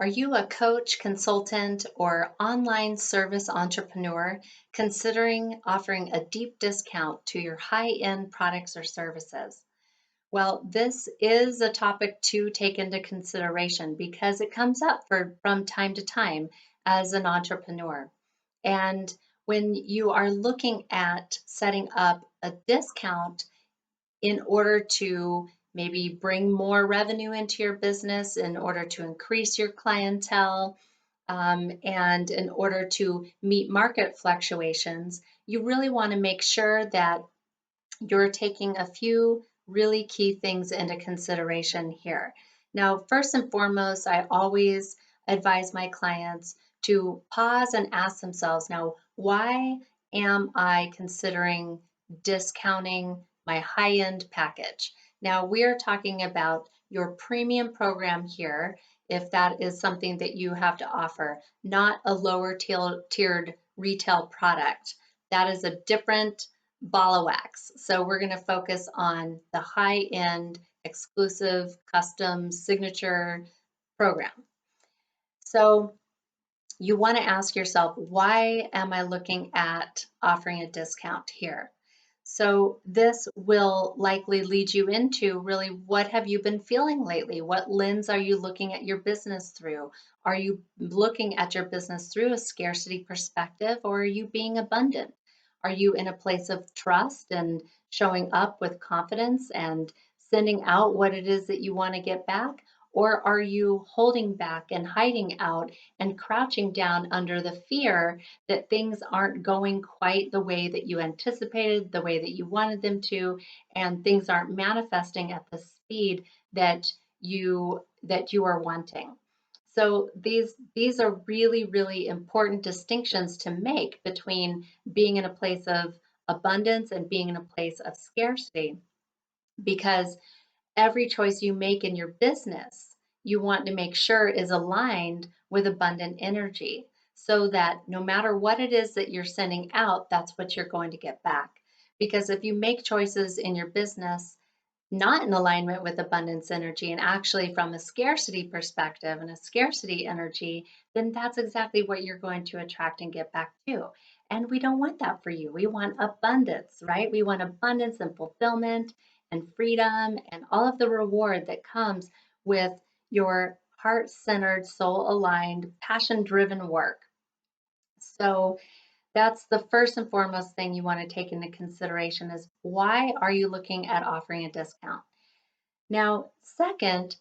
Are you a coach, consultant, or online service entrepreneur considering offering a deep discount to your high-end products or services? Well, this is a topic to take into consideration because it comes up from time to time as an entrepreneur. And when you are looking at setting up a discount in order to maybe bring more revenue into your business, in order to increase your clientele, and in order to meet market fluctuations, you really want to make sure that you're taking a few really key things into consideration here. Now, first and foremost, I always advise my clients to pause and ask themselves, now, why am I considering discounting my high-end package? Now, we're talking about your premium program here, if that is something that you have to offer, not a lower tiered retail product. That is a different ball of wax. So we're going to focus on the high-end, exclusive, custom, signature program. So you want to ask yourself, why am I looking at offering a discount here? So this will likely lead you into really, what have you been feeling lately? What lens are you looking at your business through? Are you looking at your business through a scarcity perspective, or are you being abundant? Are you in a place of trust and showing up with confidence and sending out what it is that you want to get back? Or are you holding back and hiding out and crouching down under the fear that things aren't going quite the way that you anticipated, the way that you wanted them to, and things aren't manifesting at the speed that you are wanting? So these are really, really important distinctions to make between being in a place of abundance and being in a place of scarcity, because every choice you make in your business, you want to make sure is aligned with abundant energy, so that no matter what it is that you're sending out, that's what you're going to get back. Because if you make choices in your business not in alignment with abundance energy, and actually from a scarcity perspective and a scarcity energy, then that's exactly what you're going to attract and get back to. And we don't want that for you. We want abundance, right? We want abundance and fulfillment and freedom and all of the reward that comes with your heart-centered, soul-aligned, passion-driven work. So that's the first and foremost thing you want to take into consideration, is why are you looking at offering a discount? Now, second,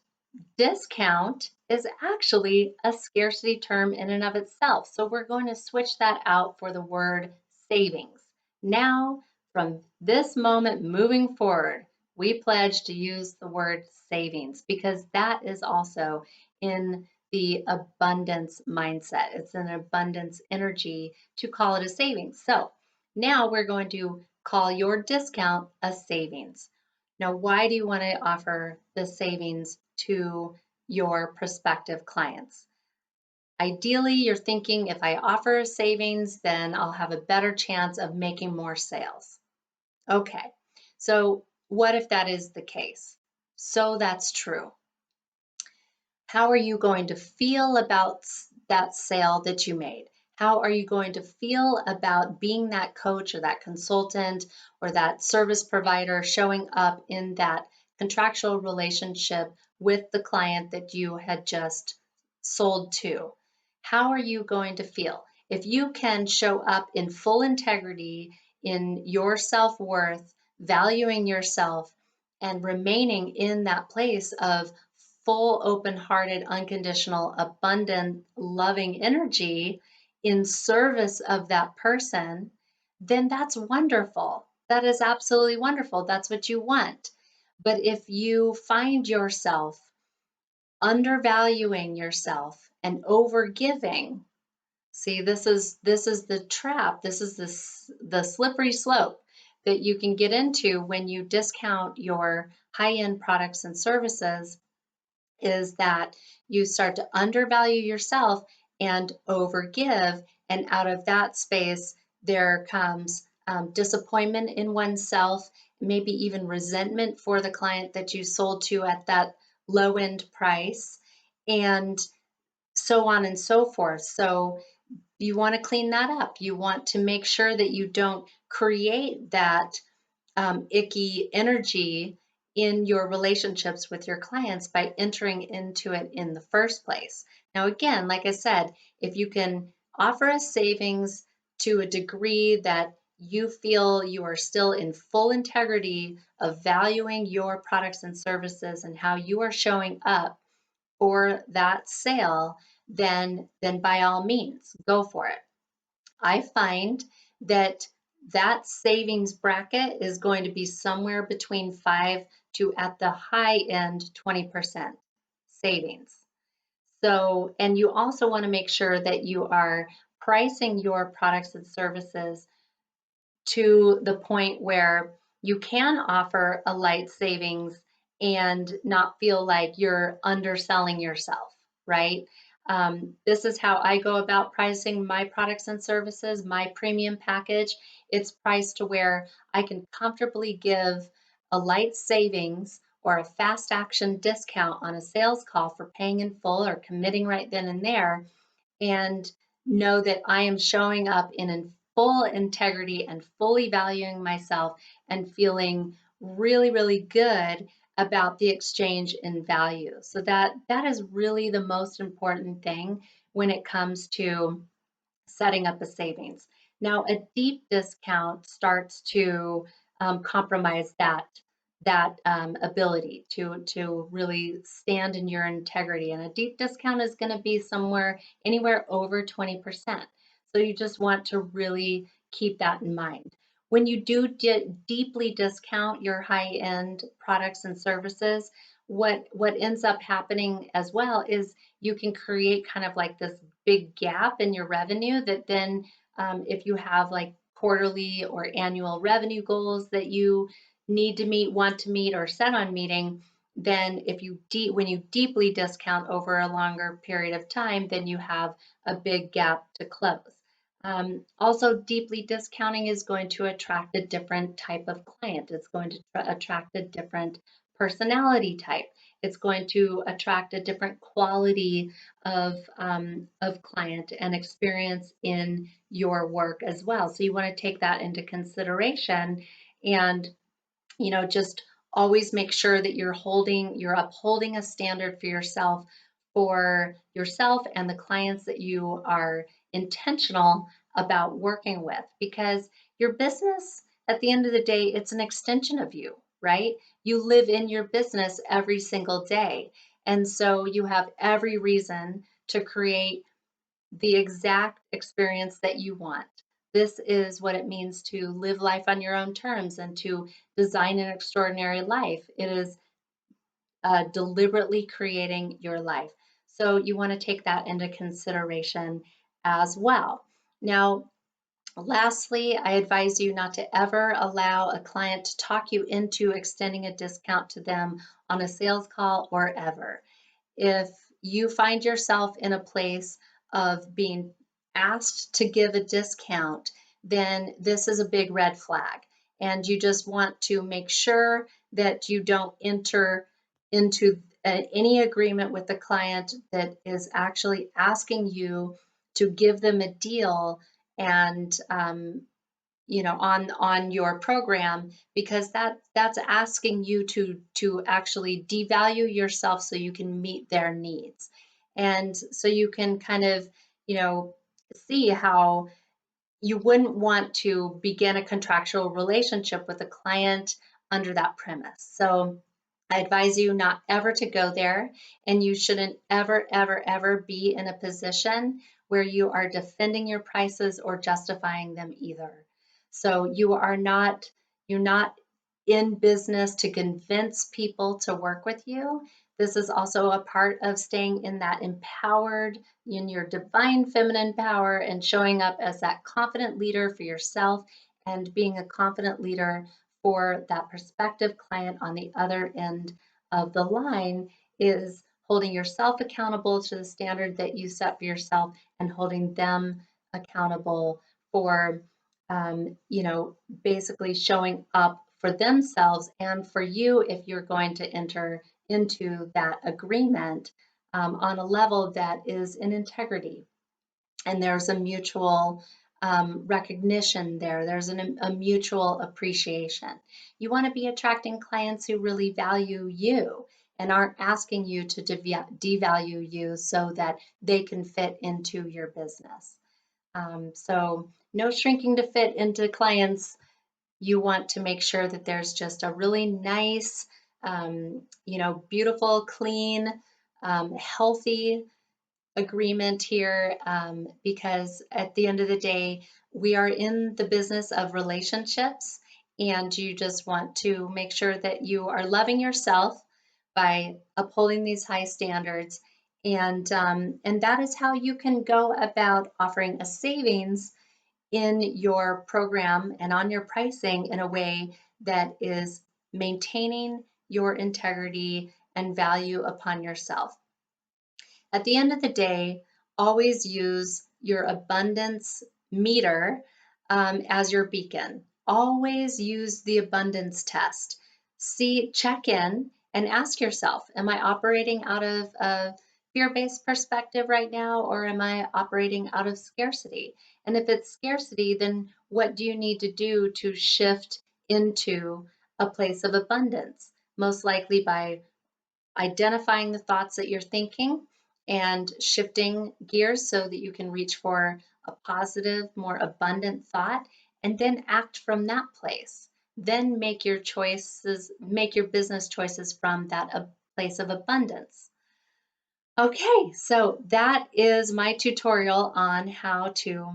discount is actually a scarcity term in and of itself. So we're going to switch that out for the word savings. Now, from this moment moving forward, we pledge to use the word savings, because that is also in the abundance mindset. It's an abundance energy to call it a savings. So now we're going to call your discount a savings. Now, why do you want to offer the savings to your prospective clients? Ideally, you're thinking, if I offer a savings, then I'll have a better chance of making more sales. Okay, so what if that is the case? So that's true. How are you going to feel about that sale that you made? How are you going to feel about being that coach or that consultant or that service provider, showing up in that contractual relationship with the client that you had just sold to? How are you going to feel? If you can show up in full integrity, in your self-worth, valuing yourself, and remaining in that place of full, open-hearted, unconditional, abundant, loving energy in service of that person, then that's wonderful. That is absolutely wonderful. That's what you want. But if you find yourself undervaluing yourself and overgiving, see, this is the trap. This is the slippery slope that you can get into when you discount your high-end products and services, is that you start to undervalue yourself and overgive. And out of that space, there comes disappointment in oneself, maybe even resentment for the client that you sold to at that low end price. And so on and so forth. So you want to clean that up. You want to make sure that you don't create that icky energy in your relationships with your clients by entering into it in the first place. Now, again, like I said, if you can offer a savings to a degree that you feel you are still in full integrity of valuing your products and services and how you are showing up for that sale, then by all means, go for it. I find that that savings bracket is going to be somewhere between 5 to at the high end 20% savings. So, and you also want to make sure that you are pricing your products and services to the point where you can offer a light savings and not feel like you're underselling yourself, right? This is how I go about pricing my products and services, my premium package. It's priced to where I can comfortably give a light savings or a fast action discount on a sales call for paying in full or committing right then and there, and know that I am showing up in full integrity and fully valuing myself and feeling really, really good about the exchange in value. So that is really the most important thing when it comes to setting up a savings. Now, a deep discount starts to compromise that ability to really stand in your integrity. And a deep discount is going to be somewhere anywhere over 20%. So you just want to really keep that in mind. When you do deeply discount your high-end products and services, what ends up happening as well is you can create kind of like this big gap in your revenue that then if you have like quarterly or annual revenue goals that you need to meet, want to meet, or set on meeting, then if you when you deeply discount over a longer period of time, then you have a big gap to close. Also, deeply discounting is going to attract a different type of client. It's going to attract a different personality type. It's going to attract a different quality of client and experience in your work as well. So you want to take that into consideration and just always make sure that you're upholding a standard for yourself and the clients that you are intentional about working with, because your business at the end of the day, it's an extension of you, right? You live in your business every single day. And so you have every reason to create the exact experience that you want. This is what it means to live life on your own terms and to design an extraordinary life. It is deliberately creating your life. So you want to take that into consideration as well. Now, lastly, I advise you not to ever allow a client to talk you into extending a discount to them on a sales call or ever. If you find yourself in a place of being asked to give a discount, then this is a big red flag. And you just want to make sure that you don't enter into any agreement with the client that is actually asking you to give them a deal and on your program, because that's asking you to actually devalue yourself so you can meet their needs. And so you can kind of see how you wouldn't want to begin a contractual relationship with a client under that premise. So I advise you not ever to go there, and you shouldn't ever, ever, ever be in a position where you are defending your prices or justifying them either. So you're not in business to convince people to work with you. This is also a part of staying in that empowered, in your divine feminine power, and showing up as that confident leader for yourself and being a confident leader for that prospective client on the other end of the line is holding yourself accountable to the standard that you set for yourself and holding them accountable for, basically showing up for themselves and for you if you're going to enter into that agreement on a level that is in integrity, and there's a mutual recognition there. There's a mutual appreciation. You want to be attracting clients who really value you and aren't asking you to devalue you so that they can fit into your business. So no shrinking to fit into clients. You want to make sure that there's just a really nice, beautiful, clean, healthy agreement here, because at the end of the day, we are in the business of relationships, and you just want to make sure that you are loving yourself by upholding these high standards. And that is how you can go about offering a savings in your program and on your pricing in a way that is maintaining your integrity and value upon yourself. At the end of the day, always use your abundance meter as your beacon. Always use the abundance test. Check in and ask yourself, am I operating out of a fear-based perspective right now, or am I operating out of scarcity? And if it's scarcity, then what do you need to do to shift into a place of abundance? Most likely by identifying the thoughts that you're thinking and shifting gears so that you can reach for a positive, more abundant thought, and then act from that place. Then make your choices, make your business choices from that place of abundance. Okay, so that is my tutorial on how to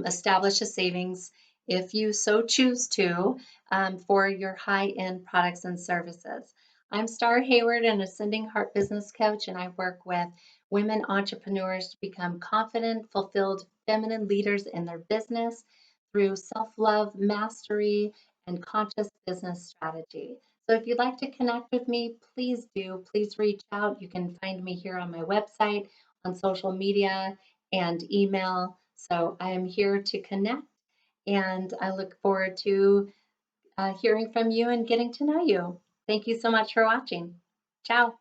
establish a savings if you so choose to for your high-end products and services. I'm Star Hayward, an Ascending Heart Business Coach, and I work with women entrepreneurs to become confident, fulfilled feminine leaders in their business through self-love, mastery, and conscious business strategy. So if you'd like to connect with me, please do. Please reach out. You can find me here on my website, on social media, and email. So I am here to connect, and I look forward to hearing from you and getting to know you. Thank you so much for watching. Ciao.